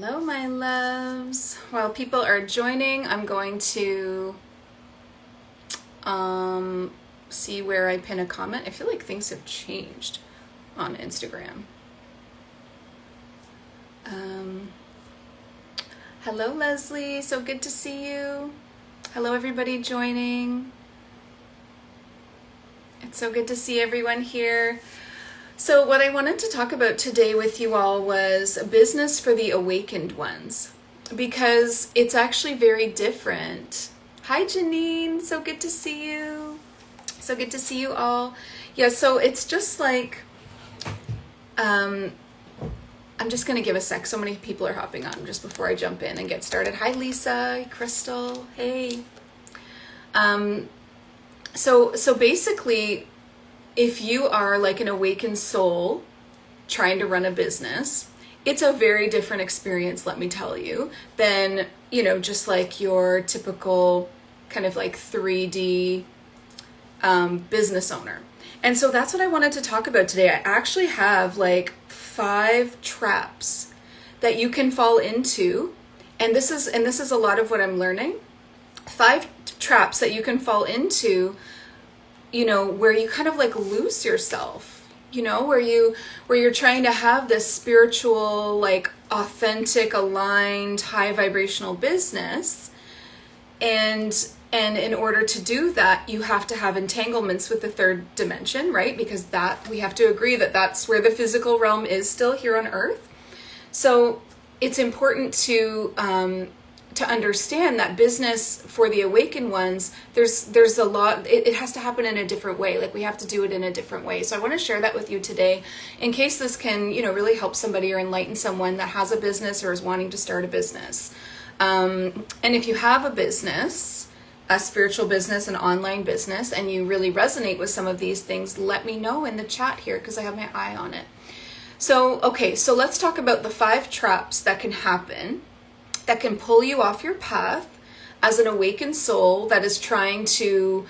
Hello, my loves. While people are joining, I'm going to see where I pin a comment. I feel like things have changed on Instagram. Hello, Leslie. So good to see you. Hello, everybody joining. It's so good to see everyone here. So what I wanted to talk about today with you all was business for the awakened ones, because it's actually very different. Hi, Janine. So good to see you. So good to see you all. Yeah, so it's just like, I'm just going to give a sec. So many people are hopping on just before I jump in and get started. Hi, Lisa, Crystal. Hey. So basically, if you are like an awakened soul trying to run a business, it's a very different experience, let me tell you, than, just like your typical kind of like 3D business owner. And so that's what I wanted to talk about today. I actually have like 5 traps that you can fall into. And this is a lot of what I'm learning. 5 traps that you can fall into, where you kind of like lose yourself, where you're trying to have this spiritual, like authentic, aligned, high vibrational business. And in order to do that, you have to have entanglements with the 3rd dimension, right? Because that we have to agree that that's where the physical realm is still here on Earth. So it's important to understand that business for the awakened ones, there's a lot, it has to happen in a different way. Like we have to do it in a different way. So I want to share that with you today in case this can, really help somebody or enlighten someone that has a business or is wanting to start a business. And if you have a business, a spiritual business, an online business, and you really resonate with some of these things, let me know in the chat here because I have my eye on it. So, okay, so let's talk about the 5 traps that can happen that can pull you off your path as an awakened soul that is trying to,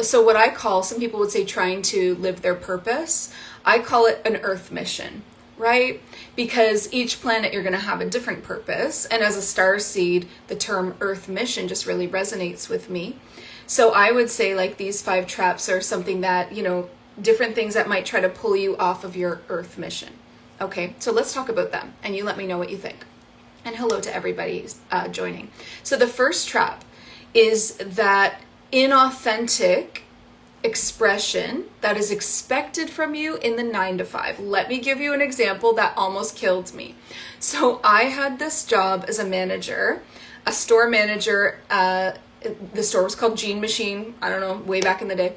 so what I call, some people would say trying to live their purpose. I call it an earth mission, right? Because each planet you're going to have a different purpose. And as a star seed, the term earth mission just really resonates with me. So I would say like these 5 traps are something that, different things that might try to pull you off of your earth mission. Okay, so let's talk about them and you let me know what you think. And hello to everybody joining. So the first trap is that inauthentic expression that is expected from you in the 9 to 5. Let me give you an example that almost killed me. So I had this job as a manager, a store manager. The store was called Gene Machine. I don't know, way back in the day.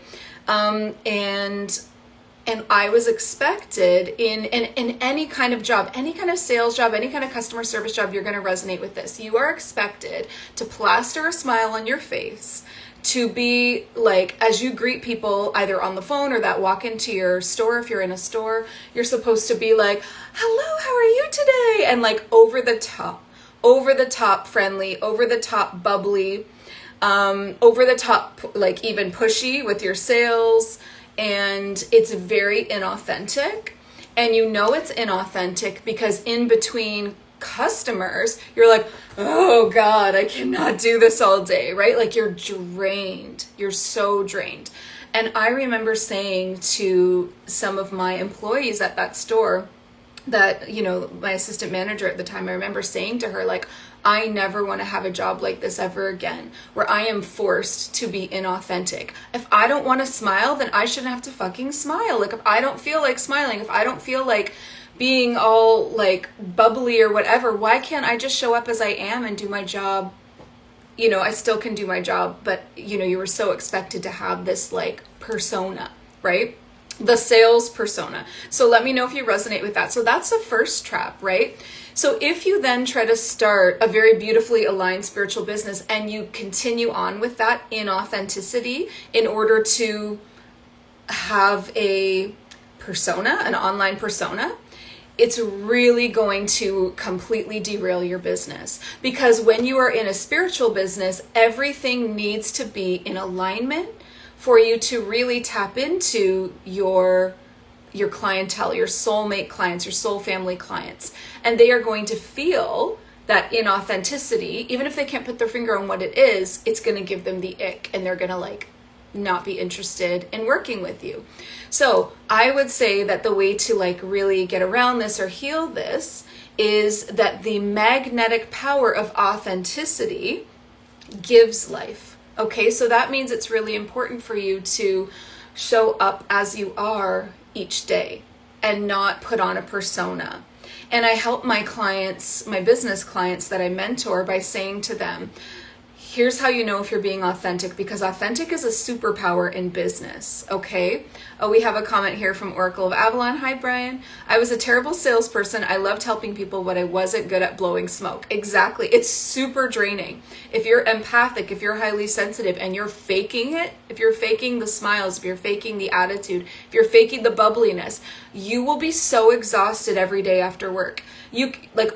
And I was expected in any kind of job, any kind of sales job, any kind of customer service job, you're going to resonate with this. You are expected to plaster a smile on your face, to be like, as you greet people either on the phone or that walk into your store, if you're in a store, you're supposed to be like, hello, how are you today? And like over the top friendly, over the top bubbly, over the top, like even pushy with your sales. And it's very inauthentic, and it's inauthentic because in between customers you're like, oh God, I cannot do this all day, right? Like you're drained, you're so drained. And I remember saying to some of my employees at that store that, my assistant manager at the time, I remember saying to her, like, I never want to have a job like this ever again, where I am forced to be inauthentic. If I don't want to smile, then I shouldn't have to fucking smile. Like, if I don't feel like smiling, if I don't feel like being all like bubbly or whatever, why can't I just show up as I am and do my job? I still can do my job, but you were so expected to have this like persona, right? The sales persona. So let me know if you resonate with that. So that's the first trap, right? So if you then try to start a very beautifully aligned spiritual business and you continue on with that inauthenticity in order to have a persona, an online persona, it's really going to completely derail your business. Because when you are in a spiritual business, everything needs to be in alignment for you to really tap into your your clientele, your soulmate clients, your soul family clients, and they are going to feel that inauthenticity. Even if they can't put their finger on what it is, it's going to give them the ick, and they're going to like not be interested in working with you. So I would say that the way to like really get around this or heal this is that the magnetic power of authenticity gives life. Okay, so that means it's really important for you to show up as you are each day and not put on a persona. And I help my clients, my business clients that I mentor, by saying to them, here's how you know if you're being authentic, because authentic is a superpower in business, okay? Oh, we have a comment here from Oracle of Avalon. Hi, Brian. I was a terrible salesperson. I loved helping people, but I wasn't good at blowing smoke. Exactly. It's super draining. If you're empathic, if you're highly sensitive and you're faking it, if you're faking the smiles, if you're faking the attitude, if you're faking the bubbliness, you will be so exhausted every day after work.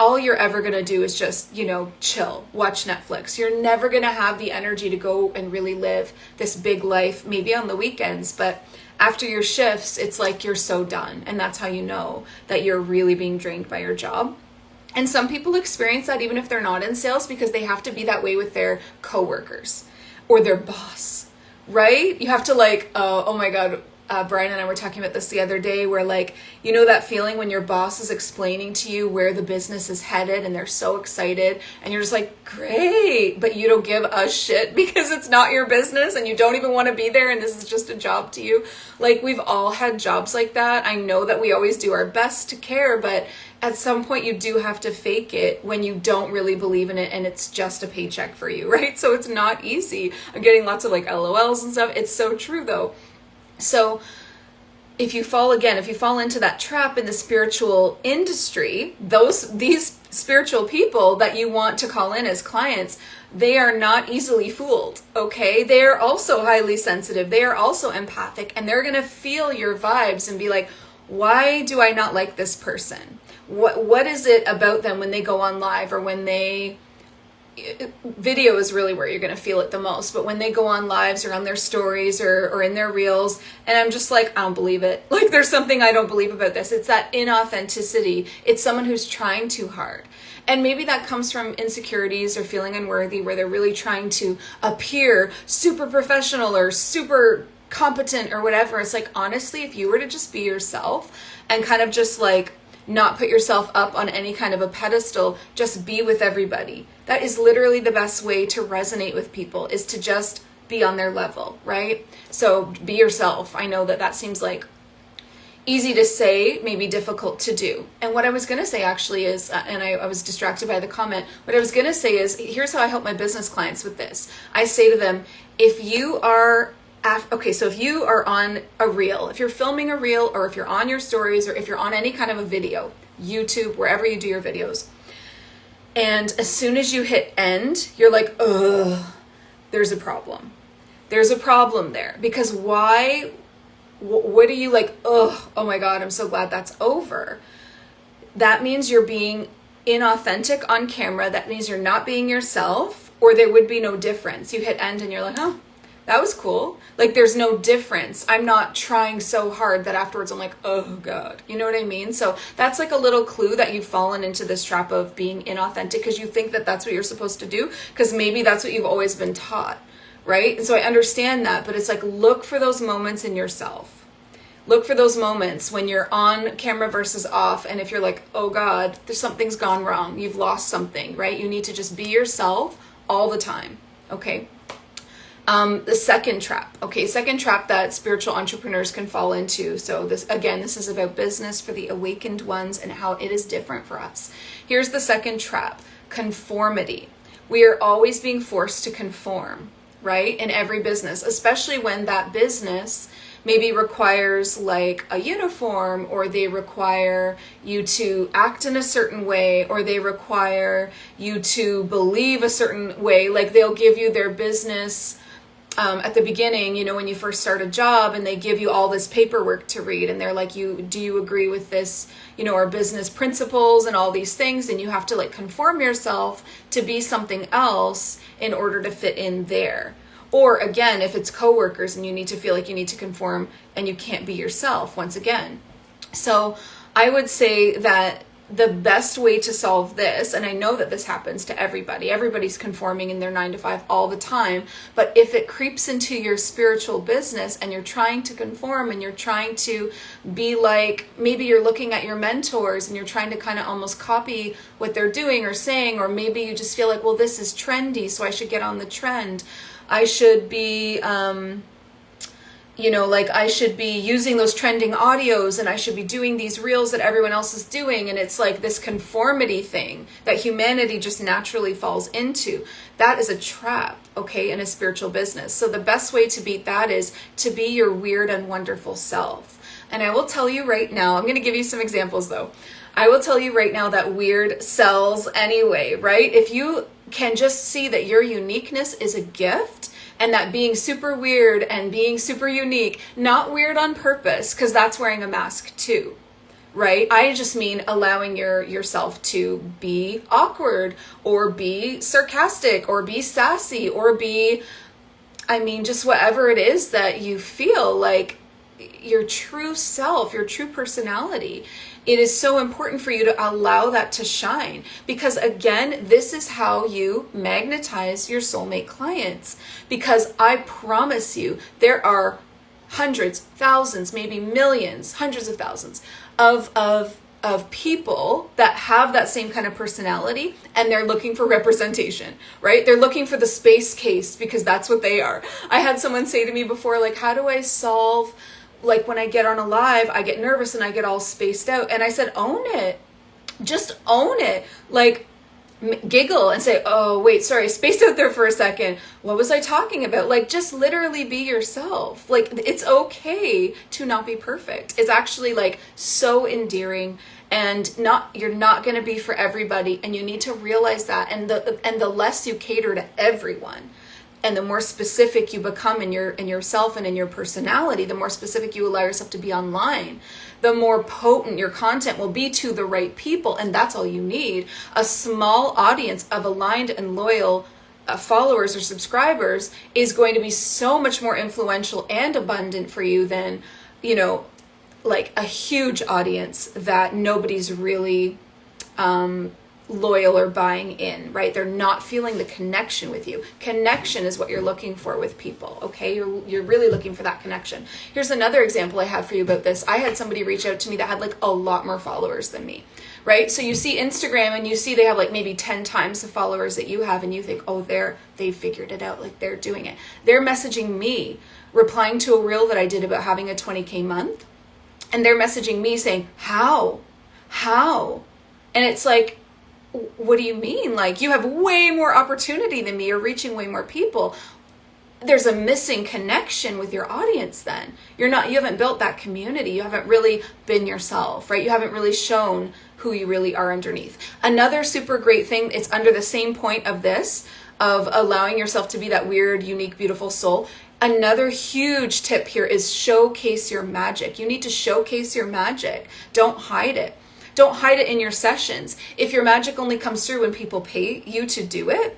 All you're ever going to do is just, chill, watch Netflix. You're never going to have the energy to go and really live this big life, maybe on the weekends, but after your shifts, it's like you're so done. And that's how you know that you're really being drained by your job. And some people experience that even if they're not in sales, because they have to be that way with their coworkers or their boss, right? You have to oh my God, Brian and I were talking about this the other day, where that feeling when your boss is explaining to you where the business is headed and they're so excited and you're just like, great, but you don't give a shit because it's not your business and you don't even want to be there and this is just a job to you. We've all had jobs like that. I know that we always do our best to care, but at some point you do have to fake it when you don't really believe in it and it's just a paycheck for you, right? So it's not easy. I'm getting lots of LOLs and stuff. It's so true though. So if you fall into that trap in the spiritual industry, these spiritual people that you want to call in as clients, they are not easily fooled, okay? They are also highly sensitive. They are also empathic, and they're going to feel your vibes and be like, why do I not like this person? What is it about them when they go on live, or when video is really where you're going to feel it the most, but when they go on lives or on their stories or in their reels, and I'm just like, I don't believe it. There's something I don't believe about this. It's that inauthenticity. It's someone who's trying too hard. And maybe that comes from insecurities or feeling unworthy, where they're really trying to appear super professional or super competent or whatever. It's honestly, if you were to just be yourself and kind of just not put yourself up on any kind of a pedestal, just be with everybody. That is literally the best way to resonate with people, is to just be on their level, right? So be yourself. I know that seems easy to say, maybe difficult to do. And what I was going to say actually is, and I was distracted by the comment, what I was going to say is, here's how I help my business clients with this. I say to them, if you are on a reel, if you're filming a reel, or if you're on your stories, or if you're on any kind of a video, YouTube, wherever you do your videos, and as soon as you hit end, you're like, ugh, there's a problem. There's a problem there. Because why? What are you ugh, oh my God, I'm so glad that's over. That means you're being inauthentic on camera. That means you're not being yourself, or there would be no difference. You hit end and you're like, that was cool. There's no difference. I'm not trying so hard that afterwards I'm like, oh God. You know what I mean? So that's a little clue that you've fallen into this trap of being inauthentic, because you think that that's what you're supposed to do, because maybe that's what you've always been taught, right? And so I understand that, but it's look for those moments in yourself. Look for those moments when you're on camera versus off. And if you're like, oh God, something's gone wrong, you've lost something, right? You need to just be yourself all the time, okay? The second trap that spiritual entrepreneurs can fall into. So this is about business for the awakened ones and how it is different for us. Here's the second trap: conformity. We are always being forced to conform, right? In every business, especially when that business maybe requires a uniform, or they require you to act in a certain way, or they require you to believe a certain way. They'll give you their business at the beginning, when you first start a job, and they give you all this paperwork to read, and they're like, do you agree with this, our business principles and all these things? And you have to conform yourself to be something else in order to fit in there. Or again, if it's coworkers and you need to feel like you need to conform and you can't be yourself, once again, So I would say that the best way to solve this, and I know that this happens to everybody, everybody's conforming in their 9 to 5 all the time, but if it creeps into your spiritual business and you're trying to conform and you're trying to be like, maybe you're looking at your mentors and you're trying to kind of almost copy what they're doing or saying, or maybe you just feel like, well, this is trendy, so I should get on the trend. I should be, like I should be using those trending audios and I should be doing these reels that everyone else is doing. And it's like this conformity thing that humanity just naturally falls into. That is a trap, okay, in a spiritual business. So the best way to beat that is to be your weird and wonderful self. And I will tell you right now, I'm going to give you some examples though. I will tell you right now that weird sells anyway, right? If you can just see that your uniqueness is a gift, and that being super weird and being super unique, not weird on purpose, because that's wearing a mask too, right? I just mean allowing yourself to be awkward or be sarcastic or be sassy or be, just whatever it is that you feel like your true self, your true personality. It is so important for you to allow that to shine, because again, this is how you magnetize your soulmate clients. Because I promise you, there are hundreds, thousands, maybe millions, hundreds of thousands of people that have that same kind of personality, and they're looking for representation, right? They're looking for the space case, because that's what they are. I had someone say to me before, like, how do I solve, like when I get on a live, I get nervous and I get all spaced out. And I said, own it. Just own it. Like, giggle and say, oh, wait, sorry, I spaced out there for a second. What was I talking about? Like, just literally be yourself. Like, it's okay to not be perfect. It's actually like so endearing, and you're not going to be for everybody. And you need to realize that. And the less you cater to everyone, and the more specific you become in yourself and in your personality, the more specific you allow yourself to be online, the more potent your content will be to the right people. And that's all you need. A small audience of aligned and loyal followers or subscribers is going to be so much more influential and abundant for you than, like a huge audience that nobody's really loyal or buying in, right? They're not feeling the connection with you. Connection is what you're looking for with people, okay? You're really looking for that connection. Here's another example I have for you about this. I had somebody reach out to me that had like a lot more followers than me, right? So you see Instagram and you see they have like maybe 10 times the followers that you have, and you think, oh, they've figured it out, like they're doing it. They're messaging me, replying to a reel that I did about having a 20K month, and they're messaging me saying, how? And it's like, what do you mean? Like, you have way more opportunity than me. You're reaching way more people. There's a missing connection with your audience then. You haven't built that community. You haven't really been yourself, right? You haven't really shown who you really are underneath. Another super great thing, it's under the same point of this, of allowing yourself to be that weird, unique, beautiful soul. Another huge tip here is showcase your magic. You need to showcase your magic. Don't hide it. Don't hide it in your sessions. If your magic only comes through when people pay you to do it,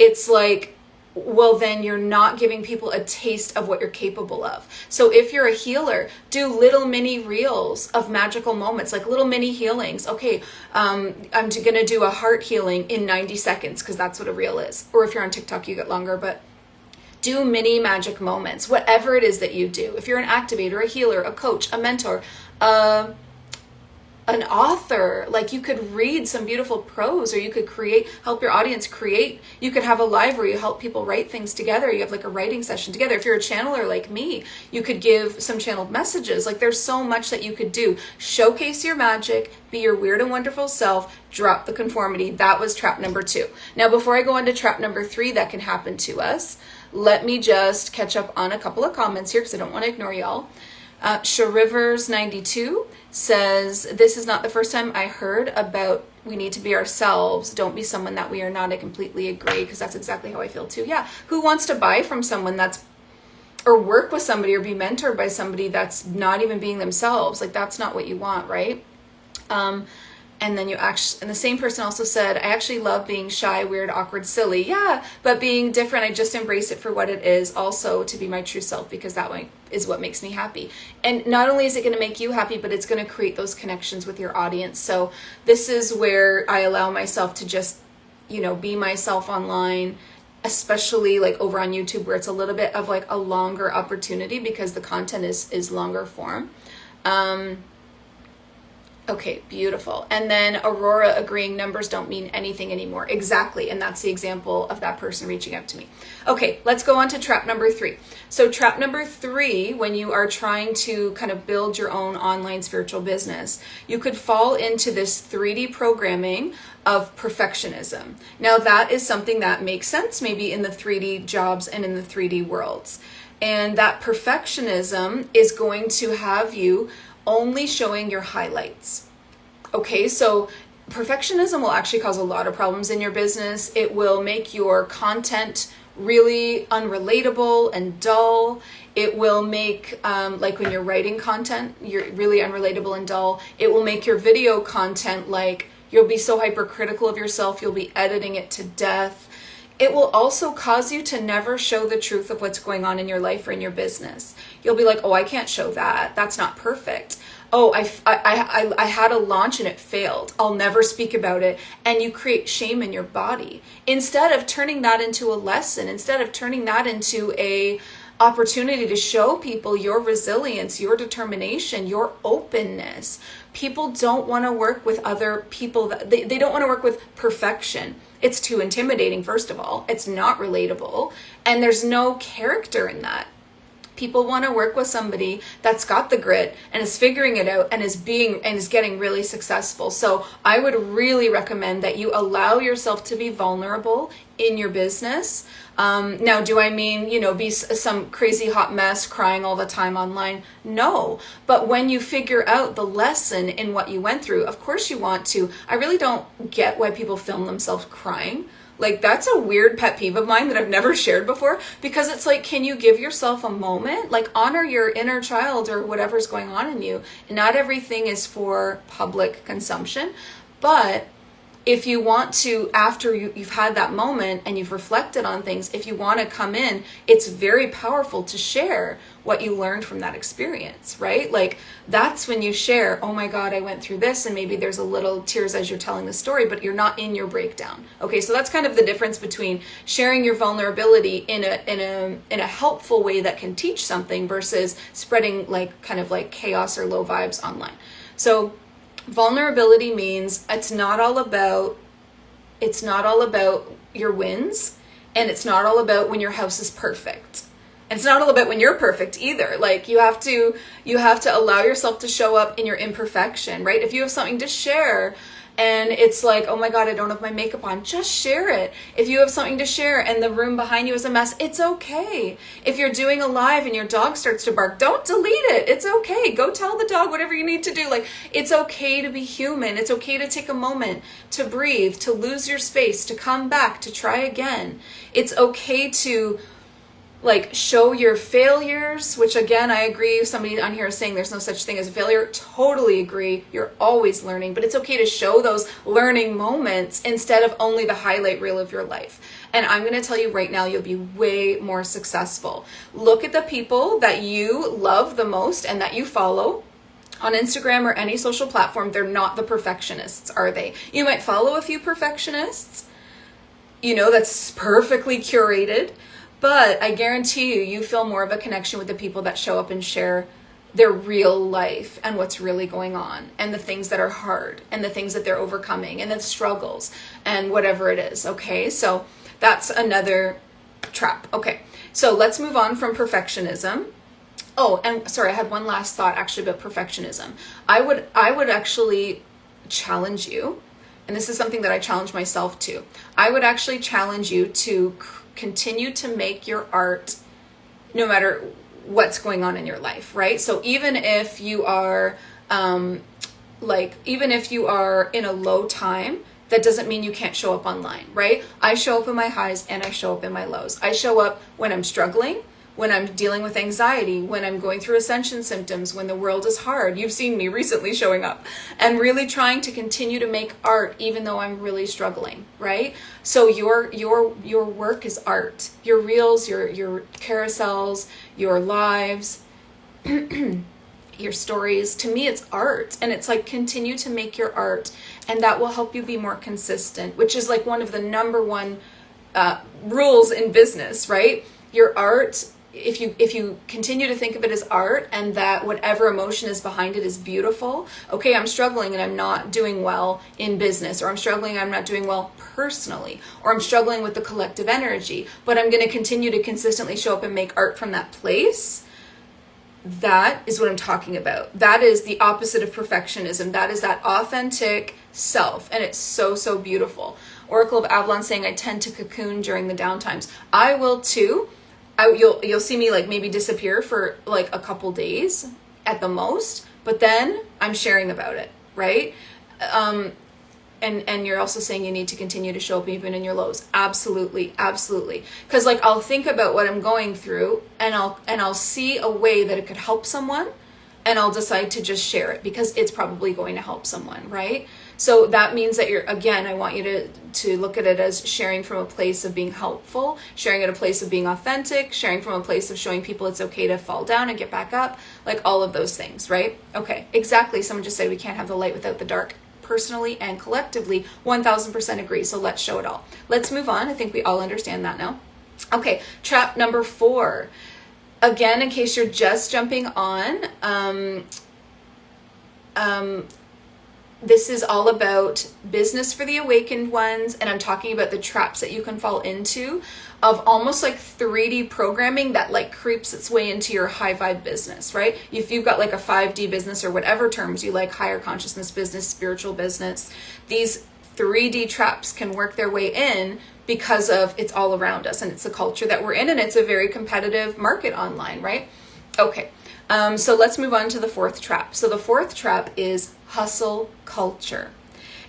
it's like, well, then you're not giving people a taste of what you're capable of. So if you're a healer, do little mini reels of magical moments, like little mini healings. Okay, I'm going to do a heart healing in 90 seconds because that's what a reel is. Or if you're on TikTok, you get longer, but do mini magic moments, whatever it is that you do. If you're an activator, a healer, a coach, a mentor, an author, like you could read some beautiful prose, or you could help your audience create. You could have a live where you help people write things together. You have like a writing session together. If you're a channeler like me, you could give some channeled messages. Like, there's so much that you could do. Showcase your magic, be your weird and wonderful self, drop the conformity. That was trap number 2. Now, before I go on to trap number 3 that can happen to us, let me just catch up on a couple of comments here because I don't want to ignore y'all. Sharivers92 says, this is not the first time I heard about we need to be ourselves. Don't be someone that we are not. I completely agree, because that's exactly how I feel too. Yeah. Who wants to buy from someone or work with somebody or be mentored by somebody that's not even being themselves? Like, that's not what you want, right? And then and the same person also said, I actually love being shy, weird, awkward, silly. Yeah, but being different, I just embrace it for what it is, also to be my true self, because that way is what makes me happy. And not only is it going to make you happy, but it's going to create those connections with your audience. So this is where I allow myself to just, be myself online, especially like over on YouTube, where it's a little bit of like a longer opportunity because the content is longer form. Okay, beautiful. And then Aurora agreeing, numbers don't mean anything anymore. Exactly. And that's the example of that person reaching out to me. Okay, let's go on to trap number 3. So trap number 3, when you are trying to kind of build your own online spiritual business, you could fall into this 3D programming of perfectionism. Now that is something that makes sense maybe in the 3D jobs and in the 3D worlds. And that perfectionism is going to have you only showing your highlights. Okay, so perfectionism will actually cause a lot of problems in your business. It will make your content really unrelatable and dull. It will make, like when you're writing content, you're really unrelatable and dull. It will make your video content like you'll be so hypercritical of yourself, you'll be editing it to death. It will also cause you to never show the truth of what's going on in your life or in your business. You'll be like, oh, I can't show that. That's not perfect. Oh, I had a launch and it failed. I'll never speak about it. And you create shame in your body. Instead of turning that into a lesson, instead of turning that into a opportunity to show people your resilience, your determination, your openness. People don't want to work with other people. They don't want to work with perfection. It's too intimidating, first of all. It's not relatable. And there's no character in that. People want to work with somebody that's got the grit and is figuring it out and is getting really successful. So I would really recommend that you allow yourself to be vulnerable in your business. Now, do I mean, be some crazy hot mess crying all the time online? No. But when you figure out the lesson in what you went through, of course you want to. I really don't get why people film themselves crying. Like, that's a weird pet peeve of mine that I've never shared before, because it's like, can you give yourself a moment? Like, honor your inner child or whatever's going on in you. Not everything is for public consumption, but if you want to, after you've had that moment and you've reflected on things, if you want to come in, it's very powerful to share what you learned from that experience, right? Like, that's when you share, oh my God, I went through this, and maybe there's a little tears as you're telling the story, but you're not in your breakdown. Okay, so that's kind of the difference between sharing your vulnerability in a helpful way that can teach something versus spreading like kind of like chaos or low vibes online. So vulnerability means it's not all about your wins, and it's not all about when your house is perfect. And it's not all about when you're perfect either. Like, you have to allow yourself to show up in your imperfection, right? If you have something to share and it's like, oh my God, I don't have my makeup on, just share it. If you have something to share and the room behind you is a mess, it's okay. If you're doing a live and your dog starts to bark, don't delete it. It's okay. Go tell the dog whatever you need to do. Like, it's okay to be human. It's okay to take a moment to breathe, to lose your space, to come back, to try again. It's okay to like show your failures, which again, I agree. Somebody on here is saying there's no such thing as a failure. Totally agree. You're always learning, but it's okay to show those learning moments instead of only the highlight reel of your life. And I'm going to tell you right now, you'll be way more successful. Look at the people that you love the most and that you follow on Instagram or any social platform. They're not the perfectionists, are they? You might follow a few perfectionists, that's perfectly curated. But I guarantee you feel more of a connection with the people that show up and share their real life and what's really going on and the things that are hard and the things that they're overcoming and the struggles and whatever it is. Okay, so that's another trap. Okay, so let's move on from perfectionism. Oh, and sorry, I had one last thought actually about perfectionism. I would actually challenge you, and this is something that I challenge myself to. I would actually challenge you to continue to make your art no matter what's going on in your life, right? So even if you are even if you are in a low time, that doesn't mean you can't show up online, right? I show up in my highs and I show up in my lows. I show up when I'm struggling, when I'm dealing with anxiety, when I'm going through ascension symptoms, when the world is hard. You've seen me recently showing up and really trying to continue to make art even though I'm really struggling, right? So your work is art. Your reels, your carousels, your lives, your stories, to me it's art. And it's like, continue to make your art, and that will help you be more consistent, which is like one of the number one rules in business, right? Your art, if you continue to think of it as art, and that whatever emotion is behind it is beautiful. Okay, I'm struggling and I'm not doing well in business, or I'm struggling and I'm not doing well personally, or I'm struggling with the collective energy, but I'm going to continue to consistently show up and make art from that place. That is what I'm talking about. That is the opposite of perfectionism. That is that authentic self. And it's so, so beautiful. Oracle of Avalon saying, I tend to cocoon during the downtimes. I will too. You'll see me like maybe disappear for like a couple days at the most, but then I'm sharing about it, right? And you're also saying you need to continue to show up even in your lows. Absolutely, absolutely. Because like I'll think about what I'm going through, and I'll see a way that it could help someone, and I'll decide to just share it because it's probably going to help someone, right? So that means that I want you to look at it as sharing from a place of being helpful, sharing at a place of being authentic, sharing from a place of showing people it's okay to fall down and get back up, like all of those things, right? Okay, exactly. Someone just said we can't have the light without the dark. Personally and collectively, 1000% agree. So let's show it all. Let's move on. I think we all understand that now. Okay, trap number 4. Again, in case you're just jumping on, this is all about business for the awakened ones, and I'm talking about the traps that you can fall into of almost like 3D programming that like creeps its way into your high vibe business, right? If you've got like a 5D business or whatever terms you like, higher consciousness business, spiritual business, these 3D traps can work their way in because of it's all around us, and it's the culture that we're in, and it's a very competitive market online, right? Okay. So let's move on to the 4th trap. So the 4th trap is hustle culture.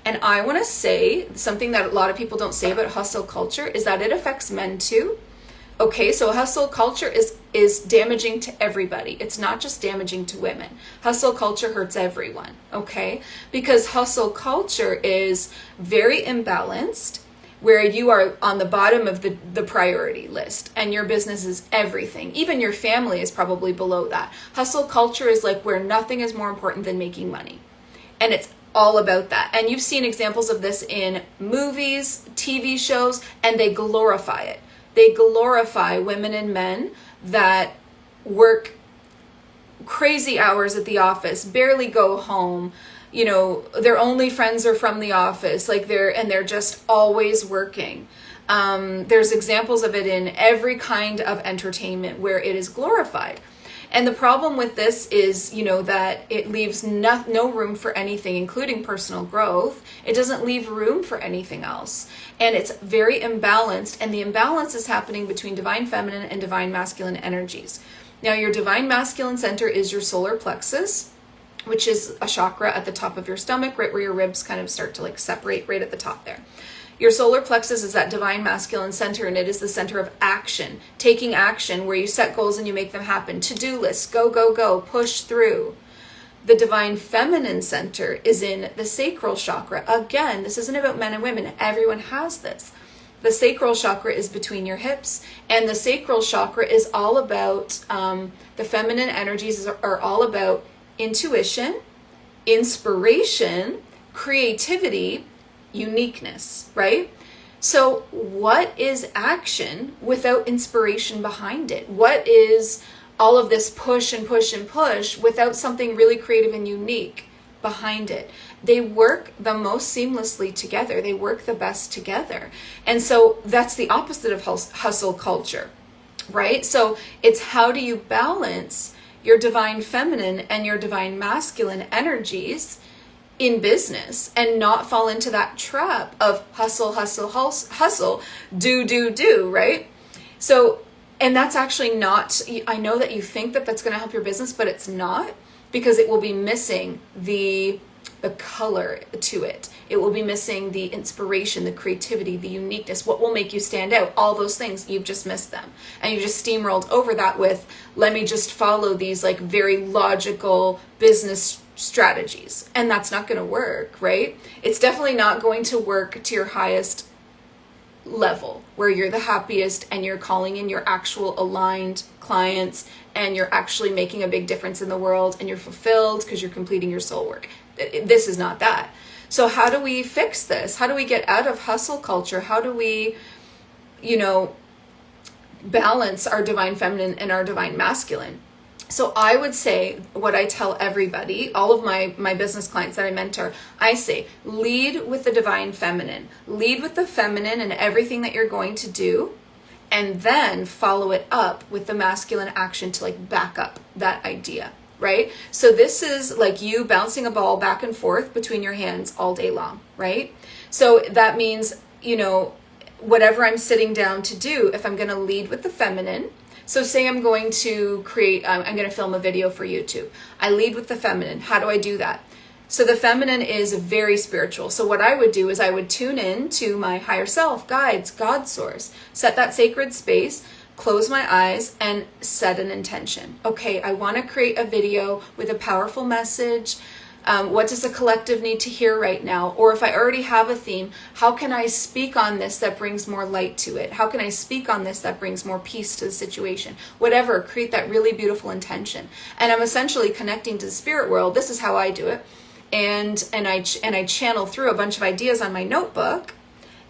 And I want to say something that a lot of people don't say about hustle culture is that it affects men too. Okay, so hustle culture is damaging to everybody. It's not just damaging to women. Hustle culture hurts everyone, okay? Because hustle culture is very imbalanced, where you are on the bottom of the priority list and your business is everything. Even your family is probably below that. Hustle culture is like where nothing is more important than making money. And it's all about that. And you've seen examples of this in movies, TV shows, and they glorify it. They glorify women and men that work crazy hours at the office, barely go home, you know, their only friends are from the office, like they're just always working. There's examples of it in every kind of entertainment where it is glorified. And the problem with this is, you know, that it leaves no room for anything, including personal growth. It doesn't leave room for anything else. And it's very imbalanced. And the imbalance is happening between divine feminine and divine masculine energies. Now, your divine masculine center is your solar plexus, which is a chakra at the top of your stomach, right where your ribs kind of start to like separate right at the top there. Your solar plexus is that divine masculine center, and it is the center of action, taking action, where you set goals and you make them happen. To-do lists, go, go, go, push through. The divine feminine center is in the sacral chakra. Again, this isn't about men and women. Everyone has this. The sacral chakra is between your hips, and the sacral chakra is all about, the feminine energies are all about intuition, inspiration, creativity, uniqueness, right? So what is action without inspiration behind it? What is all of this push and push and push without something really creative and unique behind it? They work the most seamlessly together. They work the best together. And so that's the opposite of hustle culture, right? So it's how do you balance your divine feminine and your divine masculine energies in business and not fall into that trap of hustle, hustle, hustle, do, right? So, and that's actually not, I know that you think that that's going to help your business, but it's not, because it will be missing the the color to it. It will be missing the inspiration, the creativity, the uniqueness, what will make you stand out. All those things, you've just missed them. And you just steamrolled over that with, let me just follow these like very logical business strategies. And that's not going to work, right? It's definitely not going to work to your highest level where you're the happiest and you're calling in your actual aligned clients and you're actually making a big difference in the world and you're fulfilled because you're completing your soul work. This is not that. So how do we fix this? How do we get out of hustle culture? How do we, balance our divine feminine and our divine masculine? So I would say what I tell everybody, all of my business clients that I mentor, I say, lead with the divine feminine. Lead with the feminine in everything that you're going to do, and then follow it up with the masculine action to like back up that idea, right? So this is like you bouncing a ball back and forth between your hands all day long, right? So that means, whatever I'm sitting down to do, if I'm going to lead with the feminine, so say I'm going to I'm going to film a video for YouTube. I lead with the feminine. How do I do that? So the feminine is very spiritual. So what I would do is I would tune in to my higher self, guides, God source, set that sacred space, close my eyes and set an intention. Okay, I want to create a video with a powerful message. What does the collective need to hear right now? Or if I already have a theme, how can I speak on this that brings more light to it? How can I speak on this that brings more peace to the situation? Whatever, create that really beautiful intention. And I'm essentially connecting to the spirit world. This is how I do it. And I channel through a bunch of ideas on my notebook.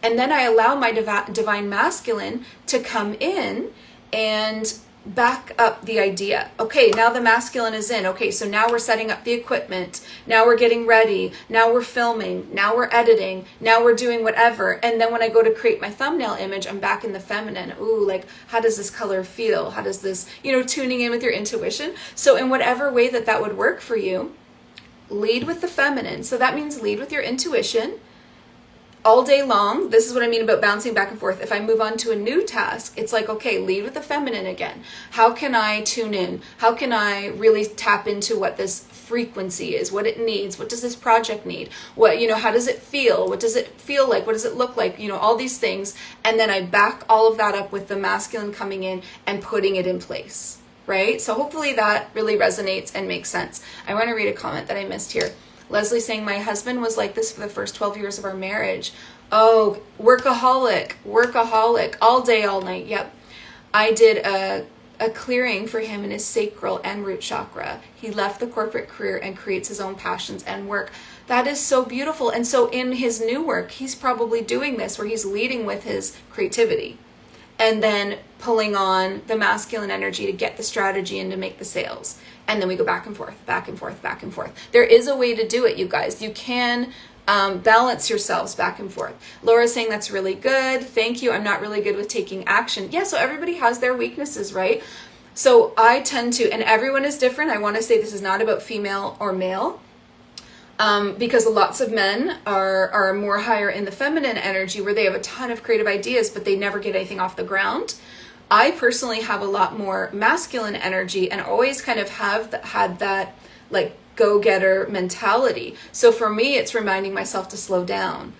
And then I allow my divine masculine to come in and back up the idea. Okay, now the masculine is in. Okay, so now we're setting up the equipment. Now we're getting ready. Now we're filming. Now we're editing. Now we're doing whatever. And then when I go to create my thumbnail image, I'm back in the feminine. Ooh, like, how does this color feel? How does this, tuning in with your intuition. So in whatever way that would work for you, lead with the feminine. So that means lead with your intuition all day long. This is what I mean about bouncing back and forth. If I move on to a new task, it's like, okay, lead with the feminine again. How can I tune in? How can I really tap into what this frequency is, what it needs? What does this project need? What, how does it feel? What does it feel like? What does it look like? All these things. And then I back all of that up with the masculine coming in and putting it in place, right? So hopefully that really resonates and makes sense. I want to read a comment that I missed here. Leslie saying, my husband was like this for the first 12 years of our marriage. Oh, workaholic, all day, all night. Yep. I did a clearing for him in his sacral and root chakra. He left the corporate career and creates his own passions and work. That is so beautiful. And so in his new work, he's probably doing this where he's leading with his creativity and then pulling on the masculine energy to get the strategy and to make the sales. And then we go back and forth, back and forth, back and forth. There is a way to do it, you guys. You can balance yourselves back and forth. Laura's saying that's really good. Thank you. I'm not really good with taking action. Yeah, so everybody has their weaknesses, right? So I tend to, and everyone is different. I want to say this is not about female or male. Because lots of men are more higher in the feminine energy where they have a ton of creative ideas, but they never get anything off the ground. I personally have a lot more masculine energy and always kind of had that like go-getter mentality. So for me, it's reminding myself to slow down,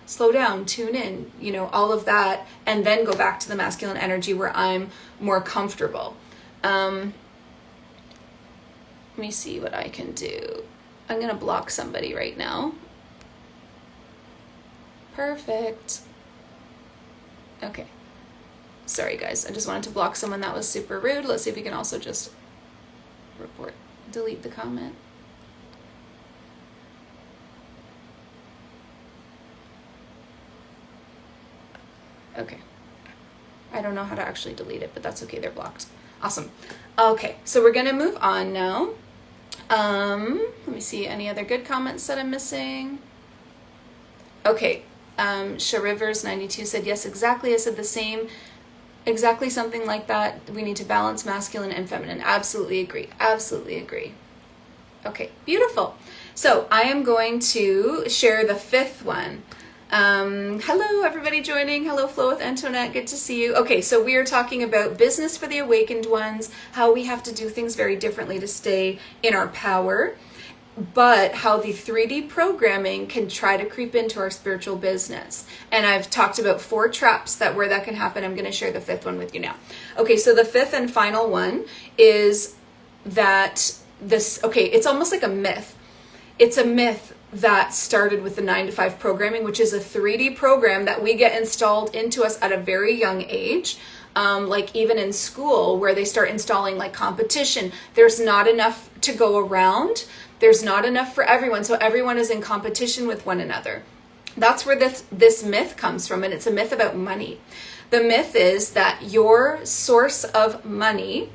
tune in, all of that, and then go back to the masculine energy where I'm more comfortable. Let me see what I can do. I'm going to block somebody right now. Perfect. Okay. Sorry, guys. I just wanted to block someone that was super rude. Let's see if we can also just delete the comment. Okay. I don't know how to actually delete it, but that's okay. They're blocked. Awesome. Okay, so we're going to move on now. Let me see any other good comments that I'm missing. Okay. Sharivers92 said, yes, exactly. I said the same. Exactly something like that. We need to balance masculine and feminine. Absolutely agree. Absolutely agree. Okay, beautiful. So I am going to share the fifth one. Hello, everybody joining. Hello, Flow with Antoinette. Good to see you. Okay, so we are talking about business for the awakened ones, how we have to do things very differently to stay in our power. but how the 3D programming can try to creep into our spiritual business. And I've talked about 4 traps where that can happen. I'm going to share the 5th one with you now. Okay, so the 5th and final one is that it's almost like a myth. It's a myth that started with the 9-to-5 programming, which is a 3D program that we get installed into us at a very young age. Like even in school, where they start installing like competition, there's not enough to go around. There's not enough for everyone. So everyone is in competition with one another. That's where this myth comes from. And it's a myth about money. The myth is that your source of money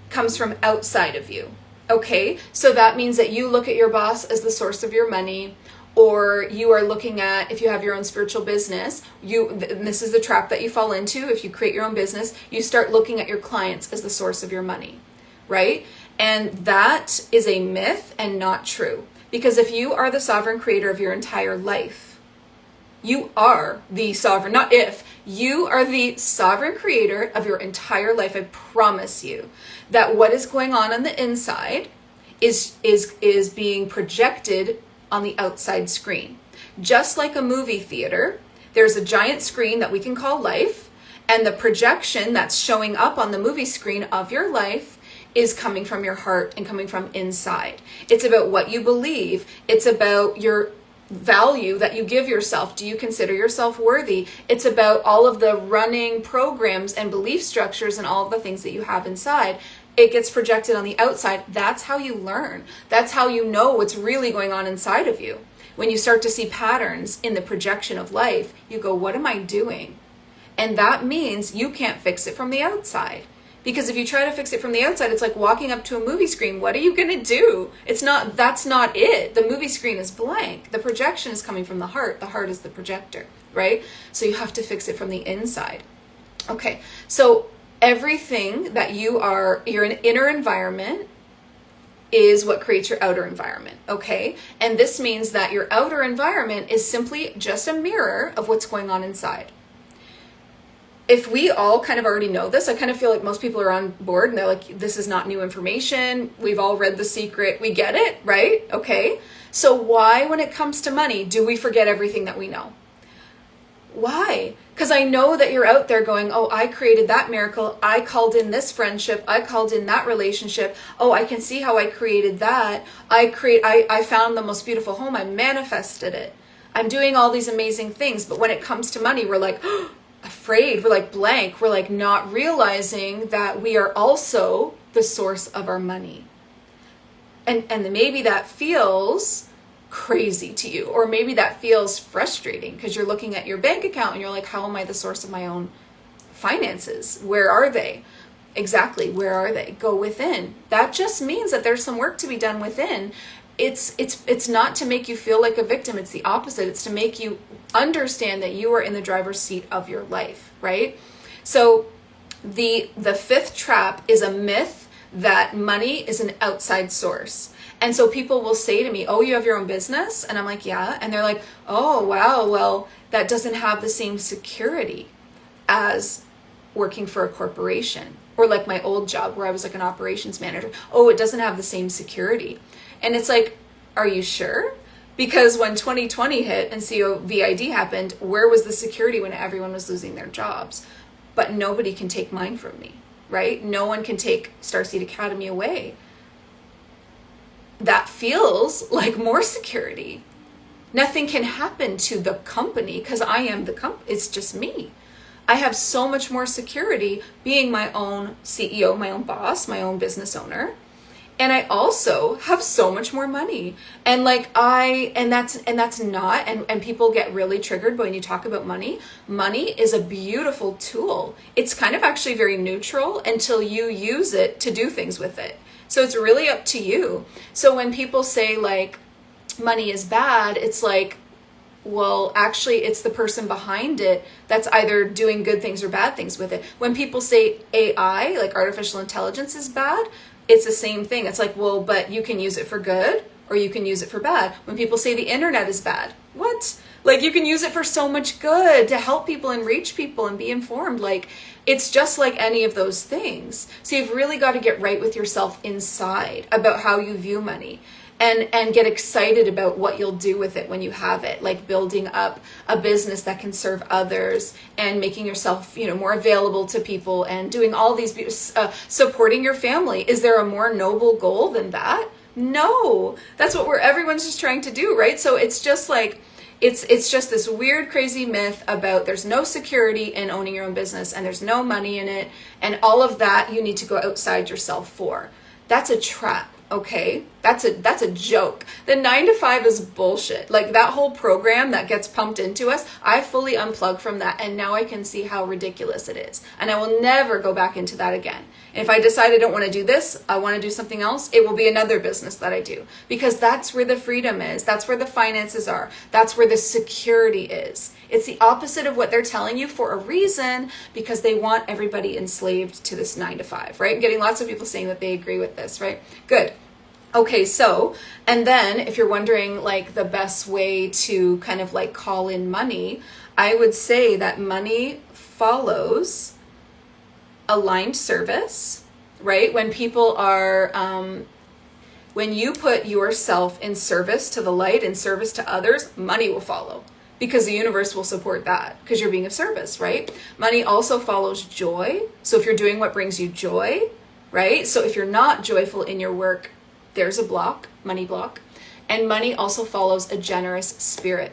comes from outside of you. Okay, so that means that you look at your boss as the source of your money, or you are looking at, if you have your own spiritual business, and this is the trap that you fall into. If you create your own business, you start looking at your clients as the source of your money, right? And that is a myth and not true. Because if you are the sovereign creator of your entire life, you are the sovereign, not if, you are the sovereign creator of your entire life. I promise you that what is going on the inside is being projected on the outside screen. Just like a movie theater, there's a giant screen that we can call life, and the projection that's showing up on the movie screen of your life is coming from your heart and coming from inside. It's about what you believe. It's about your value that you give yourself. Do you consider yourself worthy? It's about all of the running programs and belief structures and all of the things that you have inside. It gets projected on the outside. That's how you learn. That's how you know what's really going on inside of you. When you start to see patterns in the projection of life, you go, what am I doing? And that means you can't fix it from the outside. Because if you try to fix it from the outside, it's like walking up to a movie screen. What are you going to do? That's not it. The movie screen is blank. The projection is coming from the heart. The heart is the projector, right? So you have to fix it from the inside. Okay, so everything that your inner environment is what creates your outer environment, okay? And this means that your outer environment is simply just a mirror of what's going on inside. If we all kind of already know this, I kind of feel like most people are on board and they're like, this is not new information. We've all read The Secret. We get it, right? Okay. So why, when it comes to money, do we forget everything that we know? Why? Because I know that you're out there going, oh, I created that miracle. I called in this friendship. I called in that relationship. Oh, I can see how I created that. I found the most beautiful home. I manifested it. I'm doing all these amazing things. But when it comes to money, we're like, afraid. We're like blank. We're like not realizing that we are also the source of our money. And maybe that feels crazy to you, or maybe that feels frustrating because you're looking at your bank account and you're like, how am I the source of my own finances? Where are they? Exactly. Where are they? Go within. That just means that there's some work to be done within. It's not to make you feel like a victim. It's the opposite. It's to make you understand that you are in the driver's seat of your life, right? So the 5th trap is a myth that money is an outside source. And so people will say to me, oh, you have your own business? And I'm like, yeah. And they're like, oh, wow, well, that doesn't have the same security as working for a corporation. Or like my old job where I was like an operations manager. Oh, it doesn't have the same security. And it's like, are you sure? Because when 2020 hit and COVID happened, where was the security when everyone was losing their jobs? But nobody can take mine from me, right? No one can take Starseed Academy away. That feels like more security. Nothing can happen to the company because I am the company. It's just me. I have so much more security being my own CEO, my own boss, my own business owner. And I also have so much more money. And that's not, and people get really triggered when you talk about money. Money is a beautiful tool. It's kind of actually very neutral until you use it to do things with it. So it's really up to you. So when people say like money is bad, it's like, well, actually it's the person behind it that's either doing good things or bad things with it. When people say AI, like artificial intelligence, is bad, it's the same thing. It's like, well, but you can use it for good or you can use it for bad. When people say the internet is bad, what? Like you can use it for so much good to help people and reach people and be informed. Like it's just like any of those things. So you've really got to get right with yourself inside about how you view money. and get excited about what you'll do with it when you have it, like building up a business that can serve others and making yourself, more available to people and doing all these, supporting your family. Is there a more noble goal than that? No, that's what everyone's just trying to do, right? So it's just like, it's just this weird, crazy myth about there's no security in owning your own business and there's no money in it, and all of that you need to go outside yourself for. That's a trap. Okay, that's a joke. The 9 to 5 is bullshit. Like that whole program that gets pumped into us, I fully unplugged from that, and now I can see how ridiculous it is. And I will never go back into that again. And if I decide I don't want to do this, I want to do something else, it will be another business that I do. Because that's where the freedom is. That's where the finances are. That's where the security is. It's the opposite of what they're telling you for a reason, because they want everybody enslaved to this 9 to 5, right? I'm getting lots of people saying that they agree with this, right? Good. Okay, so, and then if you're wondering like the best way to kind of like call in money, I would say that money follows aligned service, right? When people are, when you put yourself in service to the light, in service to others, money will follow. Because the universe will support that, because you're being of service, right? Money also follows joy. So if you're doing what brings you joy, right? So if you're not joyful in your work, there's a block, money block. And money also follows a generous spirit.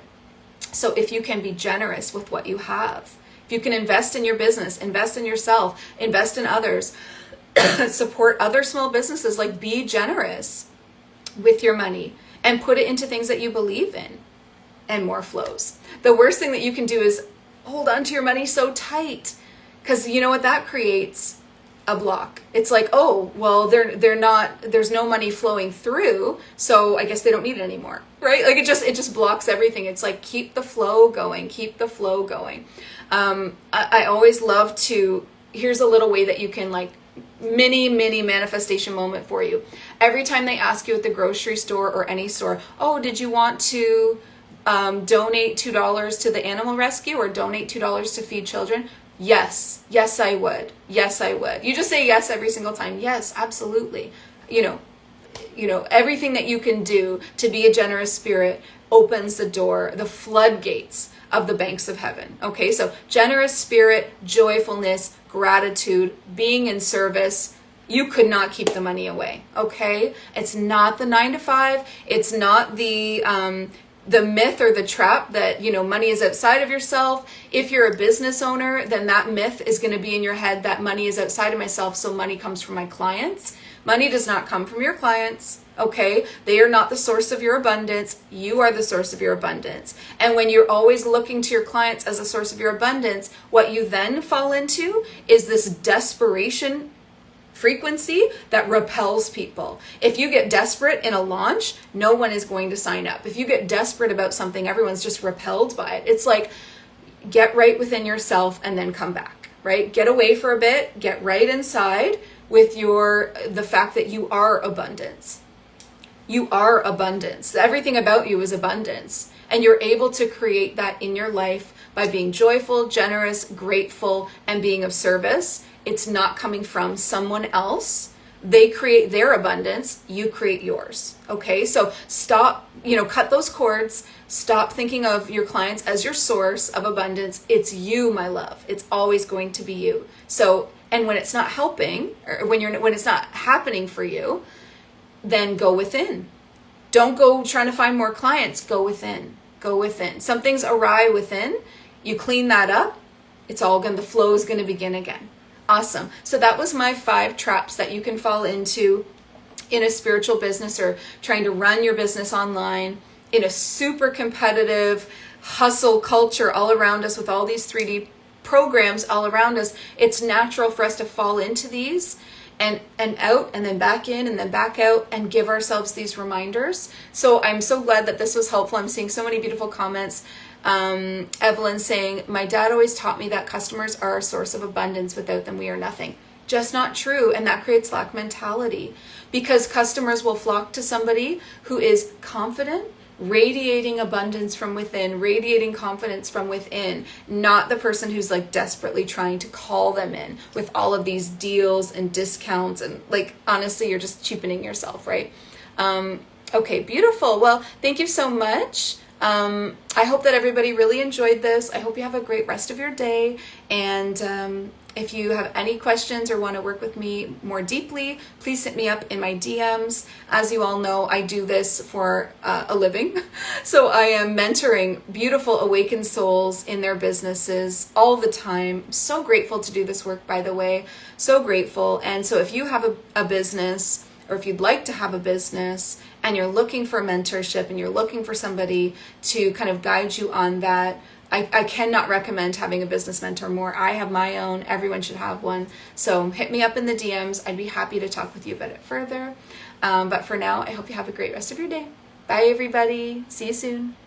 So if you can be generous with what you have, if you can invest in your business, invest in yourself, invest in others, support other small businesses, like be generous with your money and put it into things that you believe in, and more flows. The worst thing that you can do is hold on to your money so tight, because you know what that creates? A block. It's like, oh, well, there's no money flowing through, so I guess they don't need it anymore, right? Like it just blocks everything. It's like, keep the flow going, keep the flow going. I always love to, here's a little way that you can like mini manifestation moment for you. Every time they ask you at the grocery store or any store, oh, did you want to donate $2 to the animal rescue or donate $2 to feed children? Yes, I would. Yes, I would. You just say yes every single time. Yes, absolutely. Everything that you can do to be a generous spirit opens the door, the floodgates of the banks of heaven. Okay, so generous spirit, joyfulness, gratitude, being in service. You could not keep the money away. Okay, it's not the 9 to 5. It's not the myth or the trap that, money is outside of yourself. If you're a business owner, then that myth is going to be in your head that money is outside of myself, so money comes from my clients. Money does not come from your clients, okay? They are not the source of your abundance. You are the source of your abundance. And when you're always looking to your clients as a source of your abundance, what you then fall into is this desperation frequency that repels people. If you get desperate in a launch, no one is going to sign up. If you get desperate about something, everyone's just repelled by it. It's like, get right within yourself and then come back, right? Get away for a bit, get right inside with the fact that you are abundance. You are abundance. Everything about you is abundance. And you're able to create that in your life by being joyful, generous, grateful, and being of service. It's not coming from someone else. They create their abundance, you create yours. Okay, so stop, cut those cords. Stop thinking of your clients as your source of abundance. It's you, my love. It's always going to be you. So, and when it's not helping, or when it's not happening for you, then go within. Don't go trying to find more clients. Go within. Go within. Something's awry within. You clean that up. The flow is going to begin again. Awesome. So that was my 5 traps that you can fall into in a spiritual business or trying to run your business online in a super competitive hustle culture all around us with all these 3D programs all around us. It's natural for us to fall into these and out and then back in and then back out and give ourselves these reminders. So I'm so glad that this was helpful. I'm seeing so many beautiful comments. Evelyn saying, my dad always taught me that customers are a source of abundance. Without them, we are nothing. Just not true. And that creates lack mentality, because customers will flock to somebody who is confident, radiating abundance from within, radiating confidence from within, not the person who's like desperately trying to call them in with all of these deals and discounts. And like, honestly, you're just cheapening yourself, right? Okay, beautiful. Well, thank you so much. I hope that everybody really enjoyed this. I hope you have a great rest of your day. And if you have any questions or want to work with me more deeply, please hit me up in my DMs. As you all know, I do this for a living. So I am mentoring beautiful awakened souls in their businesses all the time. So grateful to do this work, by the way. So grateful. And so if you have a business, or if you'd like to have a business and you're looking for mentorship and you're looking for somebody to kind of guide you on that, I cannot recommend having a business mentor more. I have my own. Everyone should have one. So hit me up in the DMs. I'd be happy to talk with you about it further. But for now, I hope you have a great rest of your day. Bye, everybody. See you soon.